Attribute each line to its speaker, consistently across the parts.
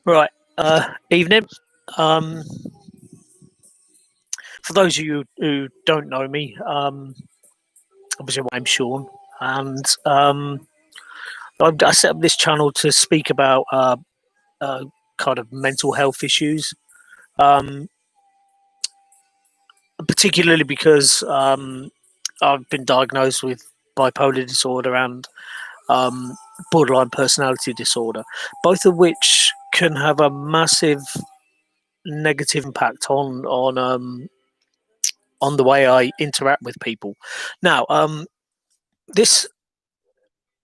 Speaker 1: Right. Evening. Um, for those of you who don't know me, obviously my name's Sean, and I set up this channel to speak about uh, kind of mental health issues, um, particularly because I've been diagnosed with bipolar disorder and um, borderline personality disorder, both of which can have a massive negative impact on the way I interact with people. Now, this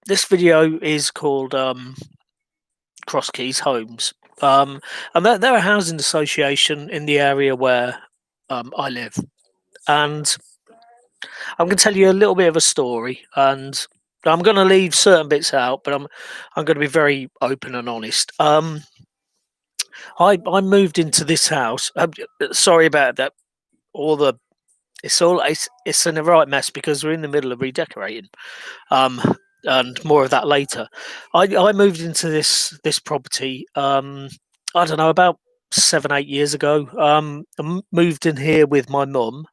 Speaker 1: this video is called Cross Keys Homes, and they're a housing association in the area where I live, and I'm going to tell you a little bit of a story, and I'm going to leave certain bits out, but I'm going to be very open and honest. I moved into this house. Sorry about that. All the it's in a right mess because we're in the middle of redecorating. Um, and more of that later. I moved into this property. I don't know, about 7 8 years ago. Moved in here with my mum.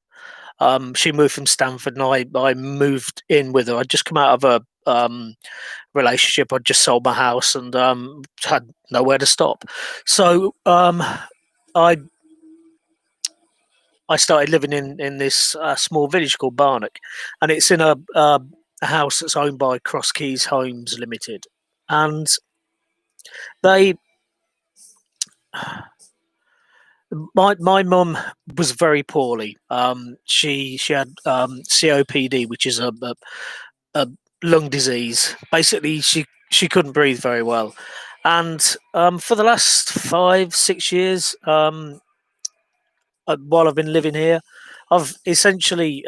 Speaker 1: She moved from Stanford, and I moved in with her. I'd just come out of a relationship. I'd just sold my house and had nowhere to stop. So I I started living in this small village called Barnock, and it's in a house that's owned by Cross Keys Homes Ltd. And they, my mum was very poorly. She had COPD, which is a lung disease. Basically, she couldn't breathe very well, and for the last 5 6 years, while I've been living here, I've essentially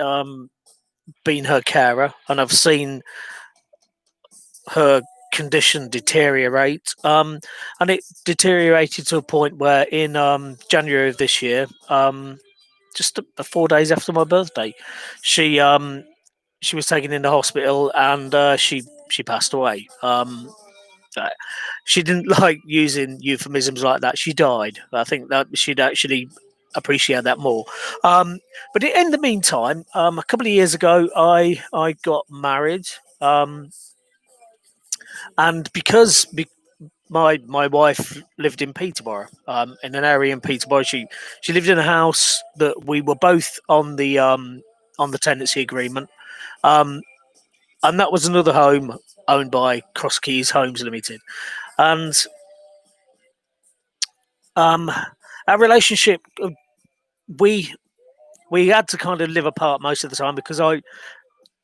Speaker 1: been her carer, and I've seen her condition deteriorate. And it deteriorated to a point where in January of this year, just 4 days after my birthday, she she was taken into hospital and she passed away. Uh, she didn't like using euphemisms like that. She died. I think that she'd actually appreciate that more. Um, but in the meantime, a couple of years ago, I got married. And because my wife lived in Peterborough, in an area in Peterborough, she lived in a house that we were both on the tenancy agreement, um, and that was another home owned by Cross Keys Homes Limited, and um, our relationship, we we had to kind of live apart most of the time because I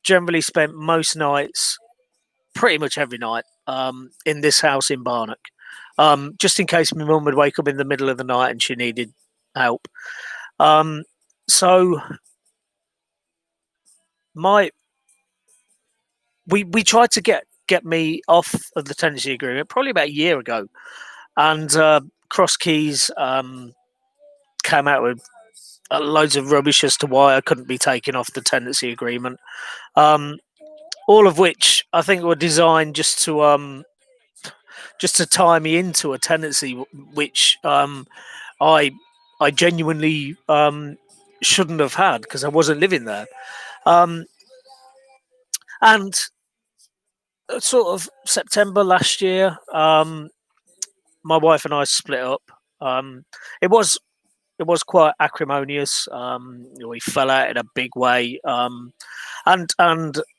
Speaker 1: generally spent most nights, pretty much every night, in this house in Barnock, just in case my mum would wake up in the middle of the night and she needed help. Um, so my we tried to get me off of the tenancy agreement probably about a year ago, and Cross Keys came out with loads of rubbish as to why I couldn't be taken off the tenancy agreement. Um, all of which I think were designed just to tie me into a tenancy, which I I genuinely shouldn't have had because I wasn't living there. Um, and sort of September last year, my wife and I split up. Um, it was it was quite acrimonious. We fell out in a big way, and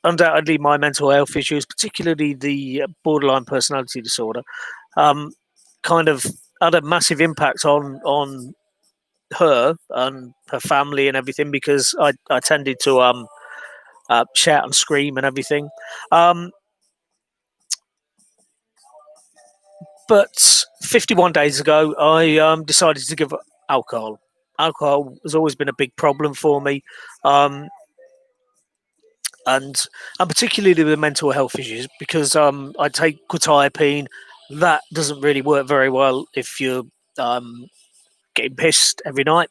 Speaker 1: undoubtedly my mental health issues, particularly the borderline personality disorder, um, kind of had a massive impact on her and her family and everything because I tended to shout and scream and everything. Um, but 51 days ago, I decided to give up alcohol. Alcohol has always been a big problem for me, um, and particularly with mental health issues because I take quetiapine. That doesn't really work very well if you're um, getting pissed every night.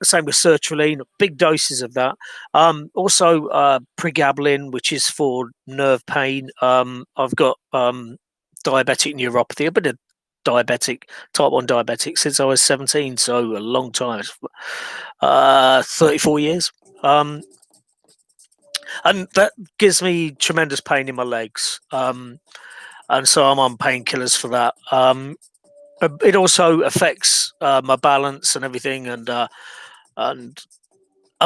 Speaker 1: Same with sertraline, big doses of that. Also, pregabalin, which is for nerve pain. I've got diabetic neuropathy, a bit of diabetic, type 1 diabetic since I was 17, so a long time. 34 years. Um, and that gives me tremendous pain in my legs. And so I'm on painkillers for that. It also affects my balance and everything, and I'm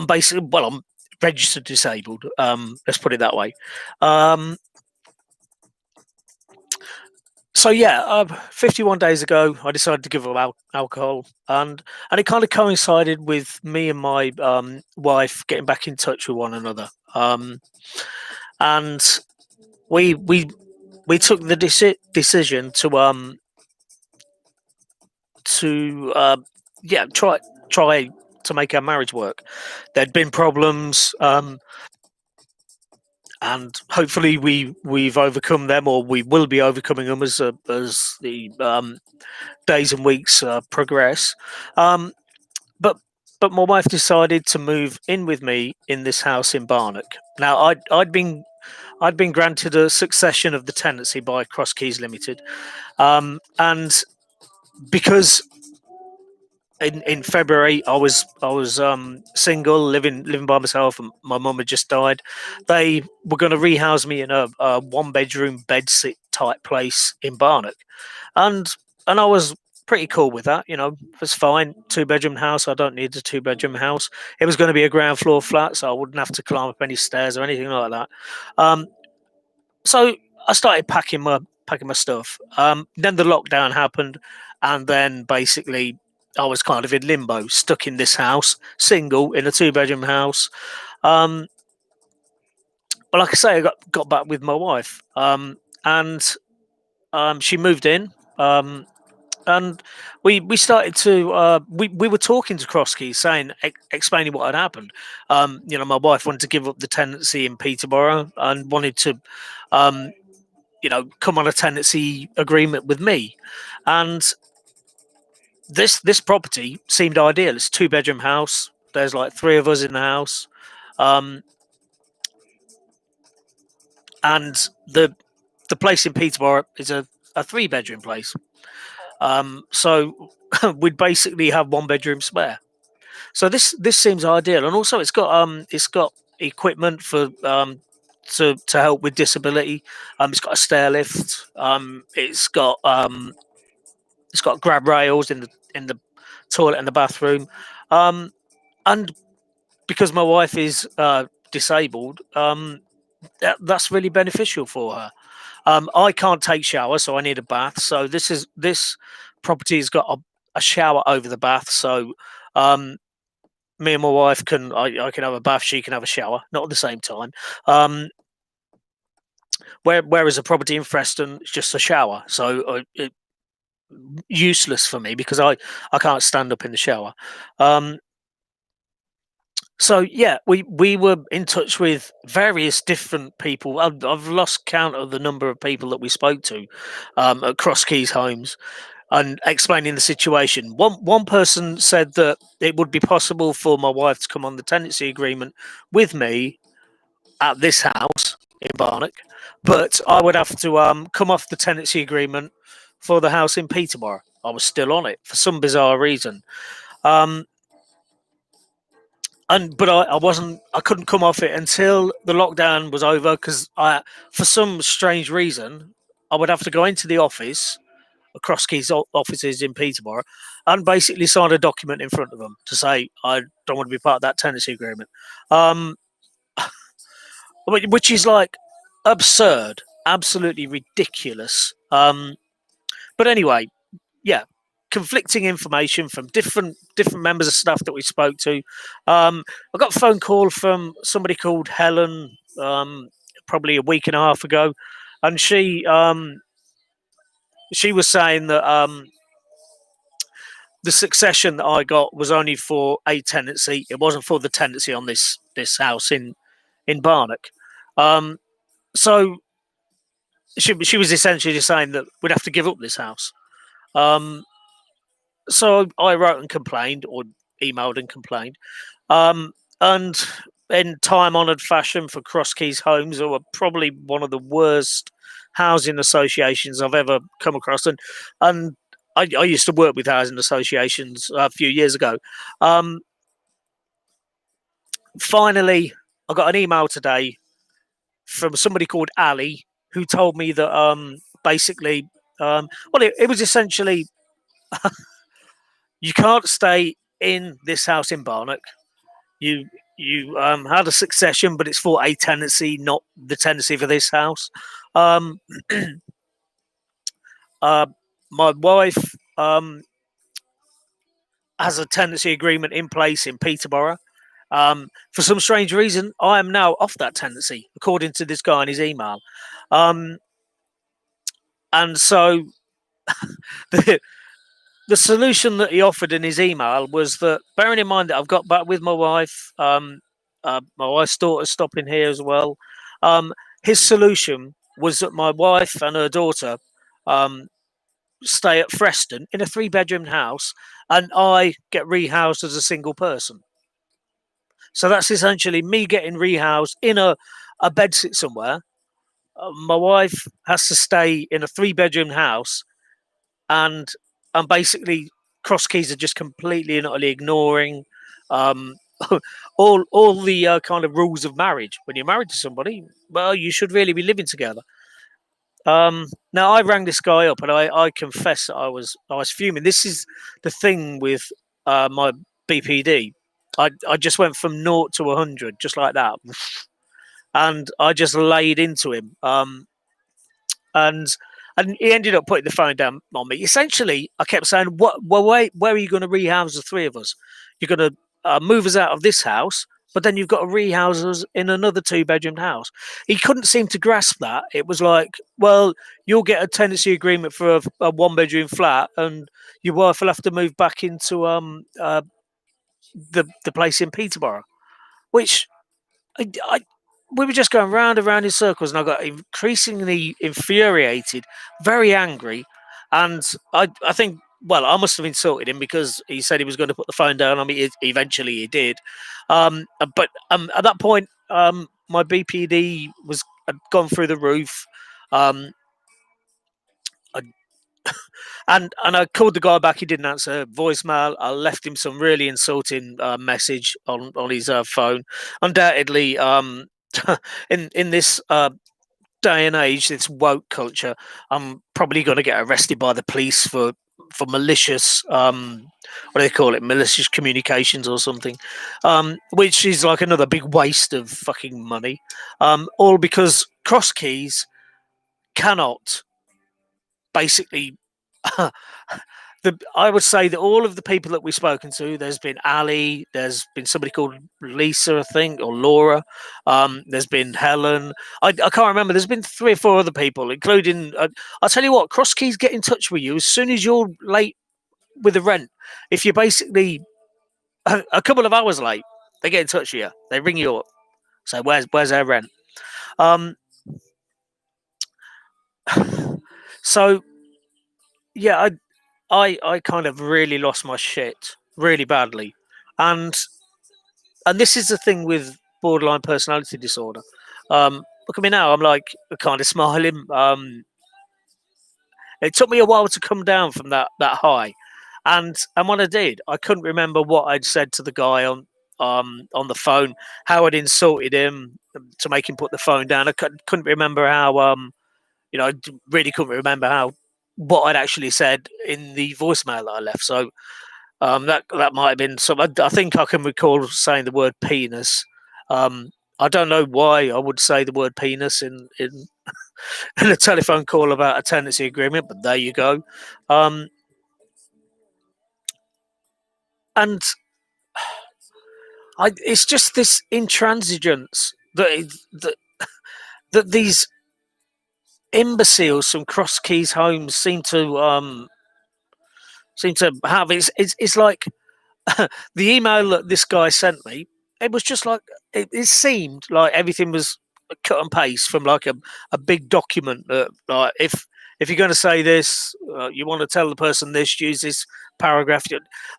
Speaker 1: basically, well, I'm registered disabled. Let's put it that way. Um, so yeah, 51 days ago, I decided to give up alcohol, and it kind of coincided with me and my wife getting back in touch with one another. And we we we took the decision to yeah, try to make our marriage work. There'd been problems, and hopefully we've overcome them, or we will be overcoming them as the days and weeks progress. Um, but but my wife decided to move in with me in this house in Barnock. Now I'd been granted a succession of the tenancy by Cross Keys Limited, and because in February I was single, living by myself, and my mum had just died. They were going to rehouse me in a 1 bedroom bedsit type place in Barnock, and I was pretty cool with that. You know, it's fine. 2 bedroom house. I don't need a 2 bedroom house. It was going to be a ground floor flat, so I wouldn't have to climb up any stairs or anything like that. Um, so I started packing my stuff. Then the lockdown happened, and then basically I was kind of in limbo, stuck in this house, single in a 2 bedroom house. Um, but like I say, I got back with my wife, and she moved in. And we started to we were talking to Krosky, saying explaining what had happened. You know, my wife wanted to give up the tenancy in Peterborough and wanted to um, you know, come on a tenancy agreement with me. And this property seemed ideal. It's a 2 bedroom house. There's like three of us in the house, um, and the place in Peterborough is a 3 bedroom place. So we'd basically have 1 bedroom spare. So this seems ideal, and also it's got equipment for to help with disability. It's got a stair lift. It's got grab rails in the toilet and the bathroom, um, and because my wife is disabled, that's really beneficial for her. I can't take showers, so I need a bath. So this property has got a shower over the bath. So um, me and my wife I can have a bath, she can have a shower, not at the same time. Um, whereas a property in Preston, it's just a shower. So useless for me because I can't stand up in the shower. Um, so yeah, we were in touch with various different people. I've lost count of the number of people that we spoke to at Cross Keys Homes and explaining the situation. One person said that it would be possible for my wife to come on the tenancy agreement with me at this house in Barnock, but I would have to come off the tenancy agreement for the house in Peterborough. I was still on it for some bizarre reason. Um, and but I wasn't. I couldn't come off it until the lockdown was over because for some strange reason, I would have to go into the office, across Keys offices in Peterborough, and basically sign a document in front of them to say I don't want to be part of that tenancy agreement, um, which is like absurd, absolutely ridiculous. But anyway, yeah, conflicting information from different members of staff that we spoke to. I got a phone call from somebody called Helen, probably a week and a half ago, and she was saying that the succession that I got was only for a tenancy. It wasn't for the tenancy on this house in Barnock. Um, so she was essentially just saying that we'd have to give up this house. Um, so I wrote and complained, or emailed and complained. Um, and in time-honoured fashion for Cross Keys Homes, who are probably one of the worst housing associations I've ever come across, and I used to work with housing associations a few years ago. Um, Finally, I got an email today from somebody called Ali who told me that basically, well, it was essentially you can't stay in this house in Barnock. You you had a succession, but it's for a tenancy, not the tenancy for this house. Um, uh, my wife has a tenancy agreement in place in Peterborough. For some strange reason, I am now off that tenancy, according to this guy in his email. Um, and so the, the solution that he offered in his email was that, bearing in mind that I've got back with my wife, my wife's daughter's stopping here as well. Um, his solution was that my wife and her daughter um, stay at Freston in a three-bedroom house, and I get rehoused as a single person. So that's essentially me getting rehoused in a bedsit somewhere. My wife has to stay in a three-bedroom house, and basically Cross Keys are just completely and utterly ignoring um, all the kind of rules of marriage. When you're married to somebody, well, you should really be living together. Now I rang this guy up, and I confess that I was fuming. This is the thing with my BPD. I just went from 0 to 100 just like that, and I just laid into him. And he ended up putting the phone down on me. Essentially, I kept saying, "What? Well, where are you going to rehouse the three of us? You're going to move us out of this house, but then you've got to rehouse us in another two-bedroom house." He couldn't seem to grasp that. It was like, "Well, you'll get a tenancy agreement for a one-bedroom flat, and your wife will have to move back into the place in Peterborough," which I we were just going round and round in circles, and I got increasingly infuriated, very angry, and I think, well, I must have insulted him because he said he was going to put the phone down on me. Eventually, he did, but at that point, my BPD had gone through the roof. Um, I, and I called the guy back. He didn't answer voicemail. I left him some really insulting message on his phone. Undoubtedly, in this day and age, this woke culture, I'm probably going to get arrested by the police for malicious what do they call it, malicious communications or something, which is like another big waste of fucking money, all because Cross Keys cannot basically I would say that all of the people that we've spoken to, there's been Ali, there's been somebody called Lisa, I think, or Laura, there's been Helen. I can't remember. There's been three or four other people, including. I'll tell you what, Cross Keys get in touch with you as soon as you're late with the rent. If you're basically a couple of hours late, they get in touch with you. They ring you up. So where's their rent? Um, so yeah, I kind of really lost my shit really badly, and this is the thing with borderline personality disorder. Look at me now. I'm like kind of smiling. It took me a while to come down from that high, and when I did, I couldn't remember what I'd said to the guy on the phone, how I'd insulted him to make him put the phone down. I couldn't remember how I really couldn't remember how what I'd actually said in the voicemail that I left. So that might have been some. I think I can recall saying the word penis. I don't know why I would say the word penis in a telephone call about a tenancy agreement, but there you go. Um, and it's just this intransigence that these imbeciles from Cross Keys Homes seem to have. It's like the email that this guy sent me, it was just like it seemed like everything was cut and paste from like a big document that like if you're going to say this, you want to tell the person this, use this paragraph,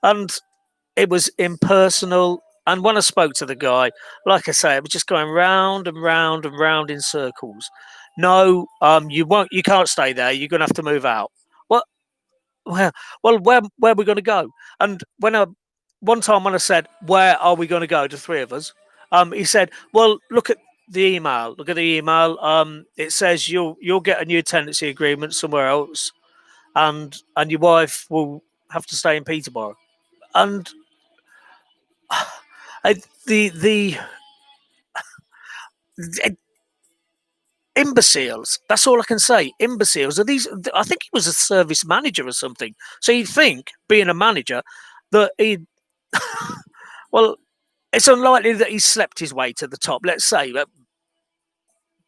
Speaker 1: and it was impersonal. And when I spoke to the guy, like I say, it was just going round and round and round in circles. No, you won't. You can't stay there. You're going to have to move out. What? well, where are we going to go? And one time when I said, where are we going to go, the three of us, he said, well, look at the email. Look at the email. It says you'll get a new tenancy agreement somewhere else, and your wife will have to stay in Peterborough. And I, the imbeciles. That's all I can say. Imbeciles. Are these? I think he was a service manager or something. So you'd think, being a manager, that he. Well, it's unlikely that he slept his way to the top. Let's say,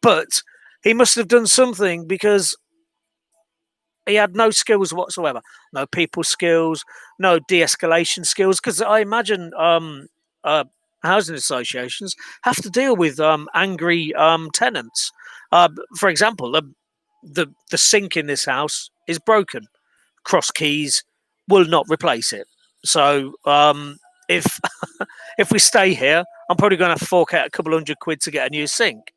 Speaker 1: but he must have done something because he had no skills whatsoever. No people skills, no de-escalation skills. Because I imagine uh, housing associations have to deal with angry tenants. For example, the sink in this house is broken. Cross Keys will not replace it. So if if we stay here, I'm probably going to fork out a couple £100 to get a new sink.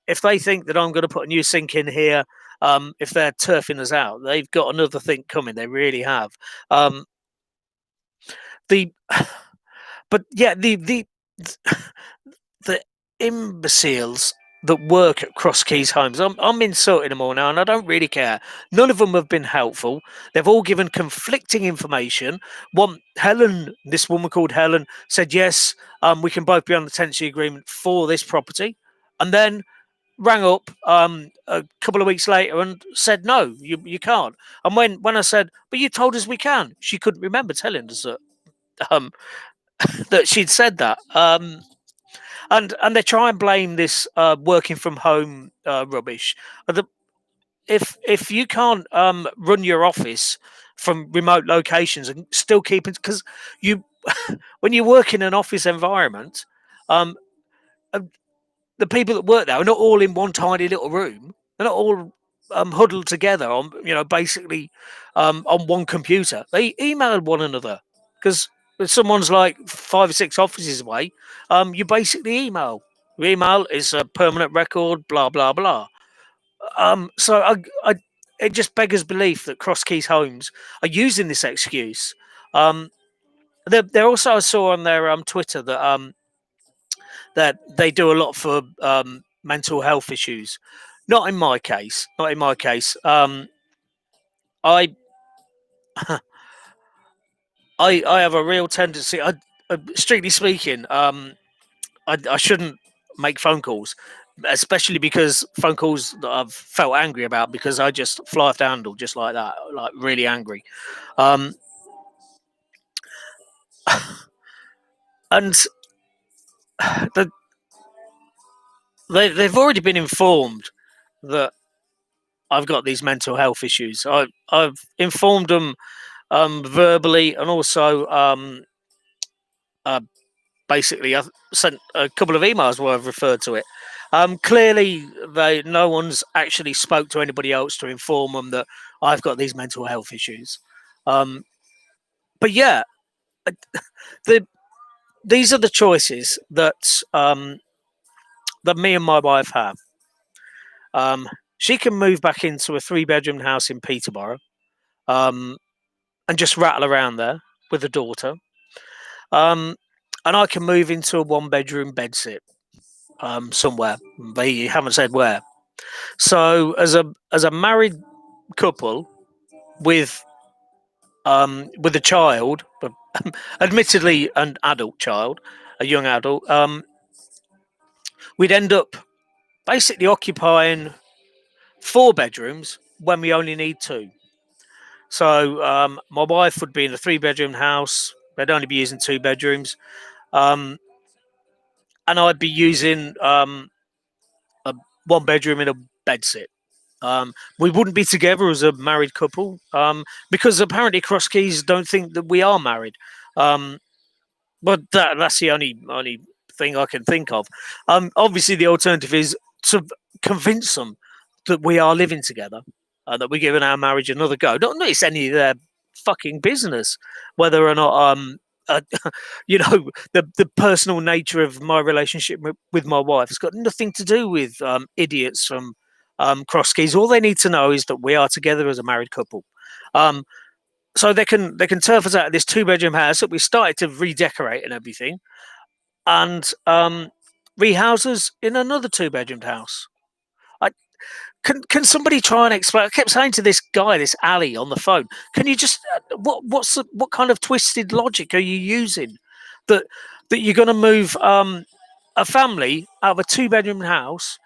Speaker 1: If they think that I'm going to put a new sink in here, if they're turfing us out, they've got another thing coming. They really have. Um, the but yeah, the imbeciles that work at Cross Keys Homes. I'm insulting them all now, and I don't really care. None of them have been helpful. They've all given conflicting information. This woman called Helen, said yes, we can both be on the tenancy agreement for this property, and then rang up a couple of weeks later and said no, you can't. And when I said, but you told us we can, she couldn't remember telling us um, that she'd said that. And they try and blame this working from home rubbish. If you can't run your office from remote locations and still keep it, because you when you work in an office environment, um, uh, the people that work there are not all in one tiny little room. They're not all huddled together on basically on one computer. They email one another because if someone's like 5 or 6 offices away, you basically email. Your email is a permanent record. Blah blah blah. So it just beggars belief that Cross Keys Homes are using this excuse. Um, they're also, I saw on their Twitter that they do a lot for mental health issues. Not in my case. Not in my case. I I have a real tendency. Strictly speaking, I shouldn't make phone calls, especially because phone calls that I've felt angry about because I just fly off the handle just like that, like really angry. Um, and the, they've already been informed that I've got these mental health issues. I've informed them verbally and also uh, basically I sent a couple of emails where I've referred to it. Clearly, no one's actually spoke to anybody else to inform them that I've got these mental health issues. Um, but yeah, the these are the choices that me and my wife have. Um, she can move back into a 3 bedroom house in Peterborough um, and just rattle around there with a daughter. Um, and I can move into a 1 bedroom bedsit somewhere. They haven't said where. So as a married couple with with a child, admittedly an adult child, a young adult, we'd end up basically occupying 4 bedrooms when we only need two. So my wife would be in a 3 bedroom house. They'd only be using 2 bedrooms, um, and I'd be using a 1 bedroom in a bedsit. We wouldn't be together as a married couple because apparently Cross Keys don't think that we are married. Um, but that's the only thing I can think of. Obviously, the alternative is to convince them that we are living together, that we're giving our marriage another go. Not that it's any of their fucking business whether or not uh, the personal nature of my relationship with my wife has got nothing to do with idiots from Cross Keys. All they need to know is that we are together as a married couple. Um, so they can turf us out of this two-bedroom house that we started to redecorate and everything, and rehouse us in another two-bedroomed house. I, can somebody try and explain? I kept saying to this guy, this Ali, on the phone, can you just what kind of twisted logic are you using that you're going to move a family out of a two-bedroom house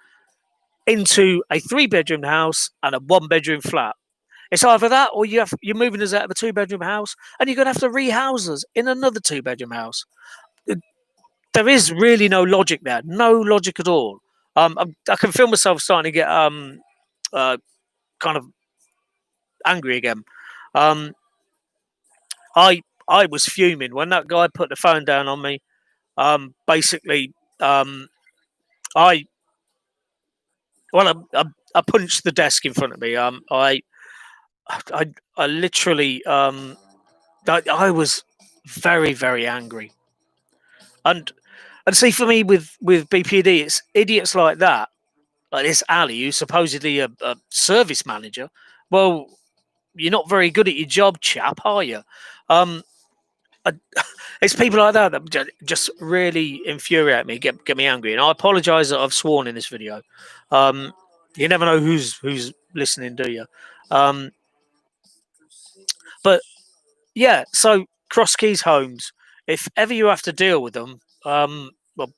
Speaker 1: into a three-bedroom house and a one-bedroom flat? It's either that or you're moving us out of a two-bedroom house and you're going to have to rehouse us in another two-bedroom house. Uh, There is really no logic there, no logic at all. I can feel myself starting to get uh, kind of angry again. Um, I was fuming when that guy put the phone down on me. Basically, I I punched the desk in front of me. I I literally I was very angry. And see, for me with BPD, it's idiots like that, like this Ali, who's supposedly a service manager. Well, you're not very good at your job, chap, are you? Um, I, it's people like that that just really infuriate me, get me angry, and I apologise that I've sworn in this video. Um, you never know who's listening, do you? Um, but yeah, so Cross Keys Homes, if ever you have to deal with them, well,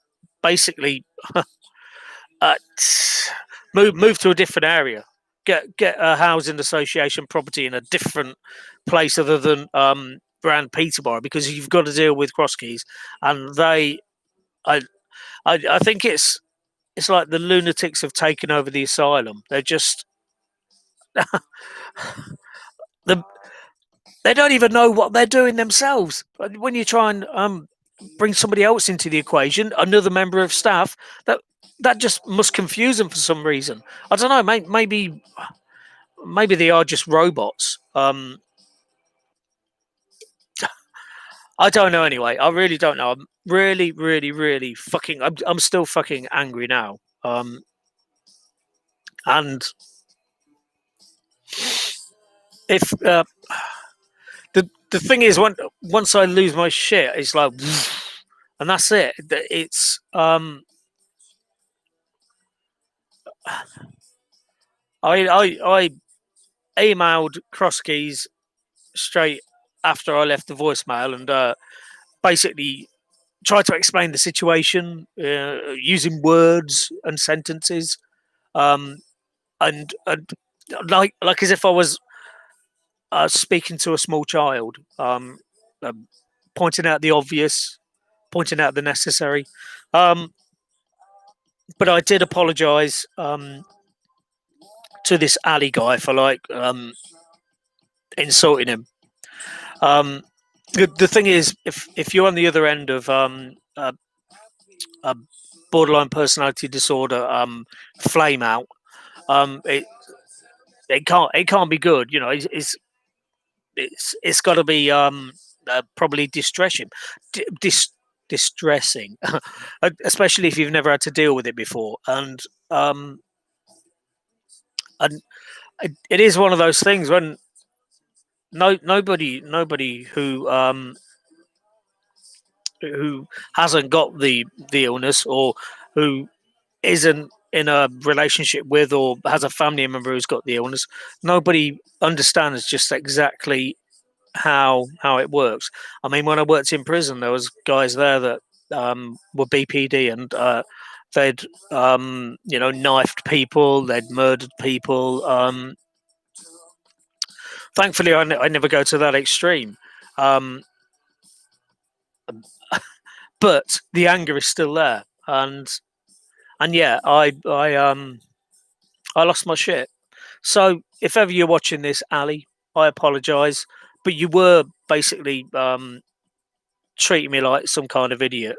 Speaker 1: basically, uh, move to a different area. Get a housing association property in a different place other than around Peterborough, because you've got to deal with Cross Keys, and I, I think it's like the lunatics have taken over the asylum. They're just the, they don't even know what they're doing themselves. When you try and bring somebody else into the equation, another member of staff, that just must confuse them for some reason. I don't know. Maybe they are just robots. I don't know. Anyway, I really don't know. I'm really fucking. I'm still fucking angry now. And if the thing is, once I lose my shit, it's like, and that's it. It's I emailed Crosskeys straight after I left the voicemail, and basically tried to explain the situation using words and sentences, um, and like as if I was speaking to a small child, um, pointing out the obvious, pointing out the necessary. Um, but I did apologise to this alley guy for insulting him. Um, the thing is, if you're on the other end of a borderline personality disorder flame out, it it can't be good. You know, it's got to be probably distressing, distressing, especially if you've never had to deal with it before. Um, and it is one of those things when nobody who hasn't got the illness, or who isn't in a relationship with, or has a family member who's got the illness, nobody understands just exactly how it works. I mean, when I worked in prison, there was guys there that were BPD, and they'd knifed people, they'd murdered people. Thankfully, I never go to that extreme, um, but the anger is still there, and yeah, I lost my shit. So if ever you're watching this, Ali, I apologise, but you were basically treating me like some kind of idiot,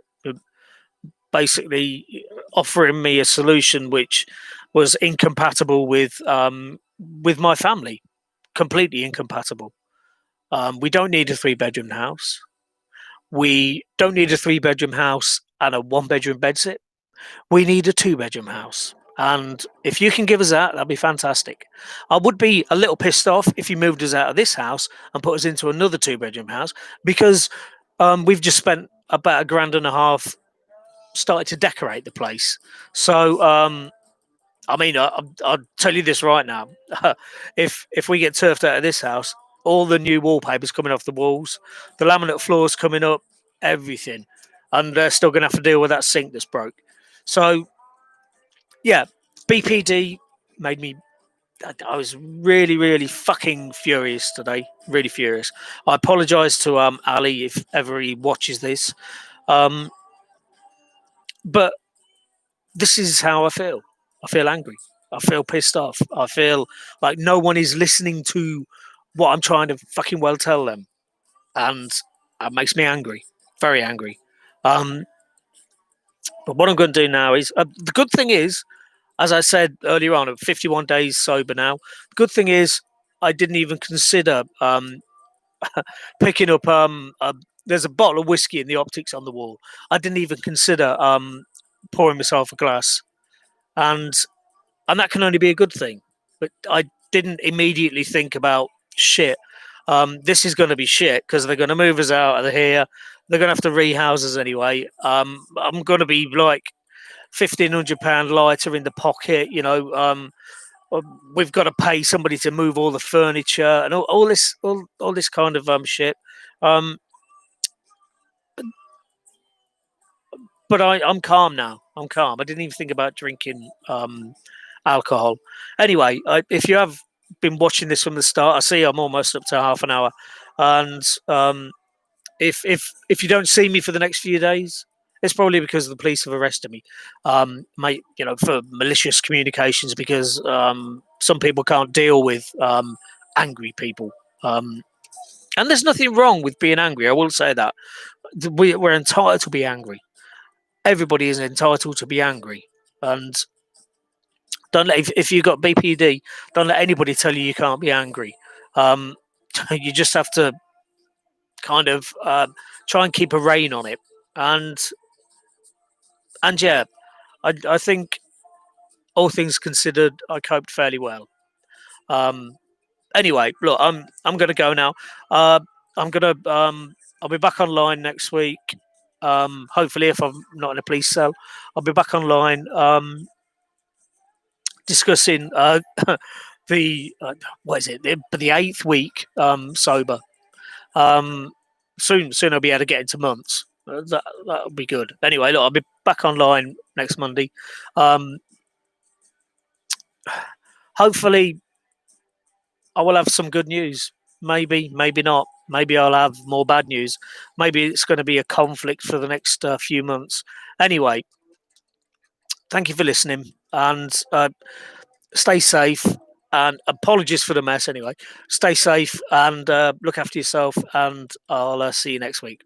Speaker 1: basically offering me a solution which was incompatible with my family, completely incompatible. We don't need a three-bedroom house. We don't need a three-bedroom house and a one-bedroom bedsit. We need a two-bedroom house And if you can give us that, that'd be fantastic. I would be a little pissed off if you moved us out of this house and put us into another two-bedroom house, because we've just spent about a grand and a half started to decorate the place. So I mean, I'll tell you this right now: if we get turfed out of this house, all the new wallpaper's coming off the walls, the laminate floors coming up, everything, and they're still going to have to deal with that sink that's broke. So yeah, BPD made me. I was really, really fucking furious today. Really furious. I apologise to Ali if ever he watches this, um, but this is how I feel. I feel angry. I feel pissed off. I feel like no one is listening to what I'm trying to fucking well tell them, and it makes me angry, very angry. Um, but what I'm going to do now is the good thing is, as I said earlier on, I'm 51 days sober now. The good thing is, I didn't even consider picking up. There's a bottle of whiskey in the optics on the wall. I didn't even consider pouring myself a glass, and that can only be a good thing. But I didn't immediately think about shit. This is going to be shit because they're going to move us out of here. They're going to have to rehouse us anyway. I'm going to be like £1,500 lighter in the pocket. We've got to pay somebody to move all the furniture and all this kind of shit. Um, but I'm calm now. I'm calm. I didn't even think about drinking alcohol. Anyway, if you have been watching this from the start, I see I'm almost up to half an hour, and if you don't see me for the next few days, it's probably because the police have arrested me, mate. For malicious communications, because some people can't deal with angry people. And there's nothing wrong with being angry. I will say that we're entitled to be angry. Everybody is entitled to be angry, and don't let if you got BPD, don't let anybody tell you you can't be angry. Um, you just have to kind of try and keep a rein on it, and yeah, I think all things considered, I coped fairly well. Um, anyway, look, I'm gonna go now. I'm gonna I'll be back online next week. Hopefully, if I'm not in a police cell, I'll be back online discussing the what is it? The eighth week sober. Um, soon I'll be able to get into months. That'll be good. Anyway, look, I'll be back online next Monday. Um, hopefully, I will have some good news. Maybe, maybe not. Maybe I'll have more bad news. Maybe it's going to be a conflict for the next few months. Anyway, thank you for listening, and stay safe. And apologies for the mess. Anyway, stay safe and look after yourself. And I'll see you next week.